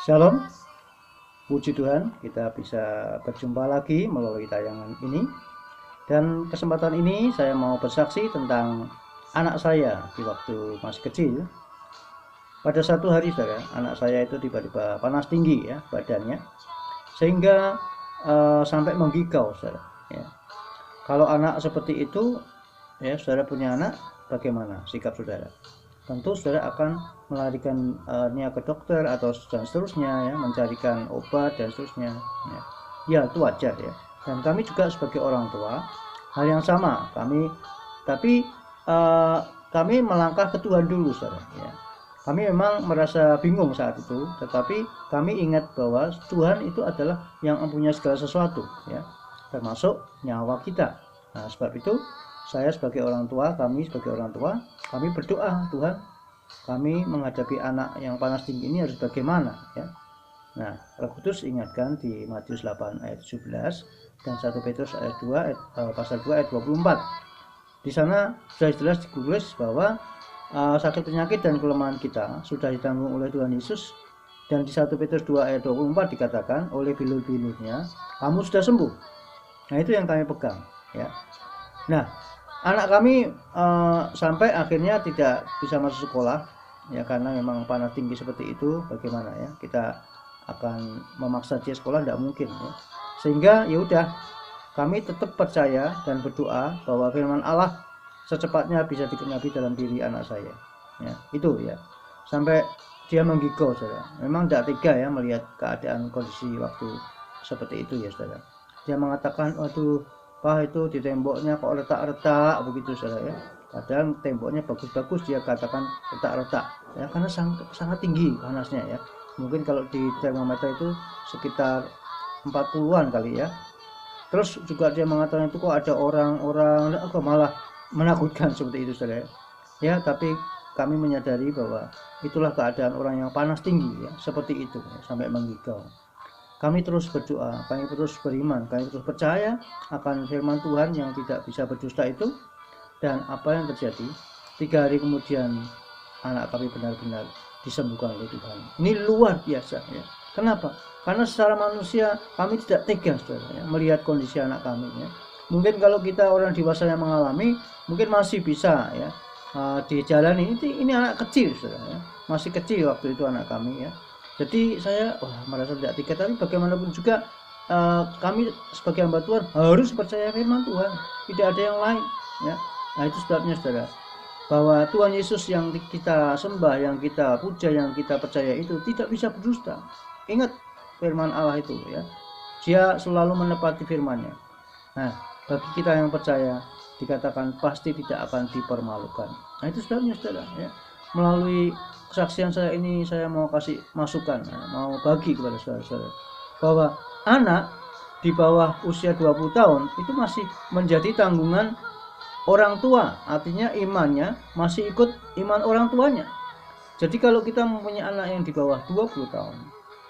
Shalom, puji Tuhan, kita bisa berjumpa lagi melalui tayangan ini. Dan kesempatan ini saya mau bersaksi tentang anak saya di waktu masih kecil. Pada satu hari, saudara, anak saya itu tiba-tiba panas tinggi ya badannya, sehingga sampai menggigau, saudara. Ya. Kalau anak seperti itu, ya saudara punya anak, bagaimana sikap saudara? Tentu saudara akan melarikan ke dokter atau dan seterusnya ya, mencarikan obat dan seterusnya ya itu wajar ya. Dan kami juga sebagai orang tua hal yang sama, tapi kami melangkah ke Tuhan dulu saudara ya. Kami memang merasa bingung saat itu, tetapi kami ingat bahwa Tuhan itu adalah yang mempunyai segala sesuatu ya, termasuk nyawa kita. Nah, sebab itu saya sebagai orang tua, kami berdoa, Tuhan, kami menghadapi anak yang panas tinggi ini harus bagaimana ya. Nah, Roh Kudus ingatkan di Matius 8 ayat 17 dan 1 Petrus ayat 2 pasal 2 ayat 24. Di sana sudah jelas ditulis bahwa sakit penyakit dan kelemahan kita sudah ditanggung oleh Tuhan Yesus, dan di 1 Petrus 2 ayat 24 dikatakan oleh bilur-bilurnya kamu sudah sembuh. Nah, itu yang kami pegang ya. Nah, anak kami sampai akhirnya tidak bisa masuk sekolah ya, karena memang panas tinggi seperti itu. Bagaimana ya, kita akan memaksa dia sekolah, tidak mungkin ya. Sehingga ya udah, kami tetap percaya dan berdoa bahwa firman Allah secepatnya bisa digenapi dalam diri anak saya ya. Itu ya, sampai dia menggigau saudara. Memang tidak tega ya melihat keadaan kondisi waktu seperti itu ya saudara. Dia mengatakan, waduh Pak, itu di temboknya kok retak-retak begitu saudara ya. Padahal temboknya bagus-bagus, dia katakan retak-retak ya, karena sangat tinggi panasnya ya. Mungkin kalau di termometer itu sekitar 40-an kali ya. Terus juga dia mengatakan itu kok ada orang-orang, kok malah menakutkan seperti itu saudara ya. Tapi kami menyadari bahwa itulah keadaan orang yang panas tinggi ya, seperti itu ya, sampai menggigau. Kami terus berdoa, kami terus beriman, kami terus percaya akan firman Tuhan yang tidak bisa berdusta itu. Dan apa yang terjadi? 3 hari kemudian anak kami benar-benar disembuhkan oleh Tuhan. Ini luar biasa ya. Kenapa? Karena secara manusia kami tidak tega saudara ya, melihat kondisi anak kami ya. Mungkin kalau kita orang dewasa yang mengalami, mungkin masih bisa ya dijalani. Ini anak kecil saudara ya, masih kecil waktu itu anak kami ya. Jadi saya merasa tidak tega, tapi bagaimanapun juga kami sebagai hamba Tuhan harus percaya firman Tuhan, tidak ada yang lain ya. Nah, itu sebabnya saudara, bahwa Tuhan Yesus yang kita sembah, yang kita puja, yang kita percaya itu tidak bisa berdusta. Ingat firman Allah itu ya, dia selalu menepati firman-Nya. Nah, bagi kita yang percaya dikatakan pasti tidak akan dipermalukan. Nah, itu sebabnya saudara ya, melalui kesaksian saya ini saya mau kasih masukan, mau bagi kepada saudara-saudara bahwa anak di bawah usia 20 tahun itu masih menjadi tanggungan orang tua, artinya imannya masih ikut iman orang tuanya. Jadi kalau kita mempunyai anak yang di bawah 20 tahun,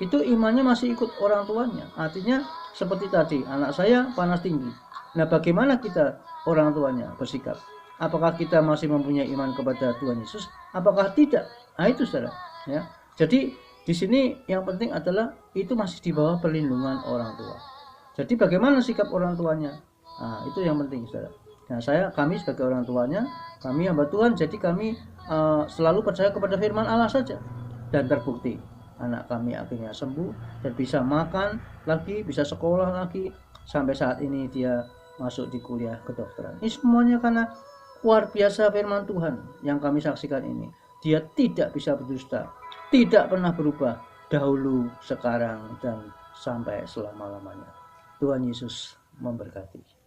itu imannya masih ikut orang tuanya. Artinya seperti tadi, anak saya panas tinggi. Nah, bagaimana kita orang tuanya bersikap? Apakah kita masih mempunyai iman kepada Tuhan Yesus? Apakah tidak? Nah, itu saudara ya. Jadi di sini yang penting adalah itu masih di bawah perlindungan orang tua. Jadi bagaimana sikap orang tuanya? Nah, itu yang penting saudara. Nah, kami sebagai orang tuanya, kami hamba Tuhan, jadi kami selalu percaya kepada firman Allah saja. Dan terbukti anak kami akhirnya sembuh dan bisa makan lagi, bisa sekolah lagi. Sampai saat ini dia masuk di kuliah kedokteran. Ini semuanya karena luar biasa firman Tuhan yang kami saksikan ini. Dia tidak bisa berdusta, tidak pernah berubah, dahulu, sekarang, dan sampai selama-lamanya. Tuhan Yesus memberkati.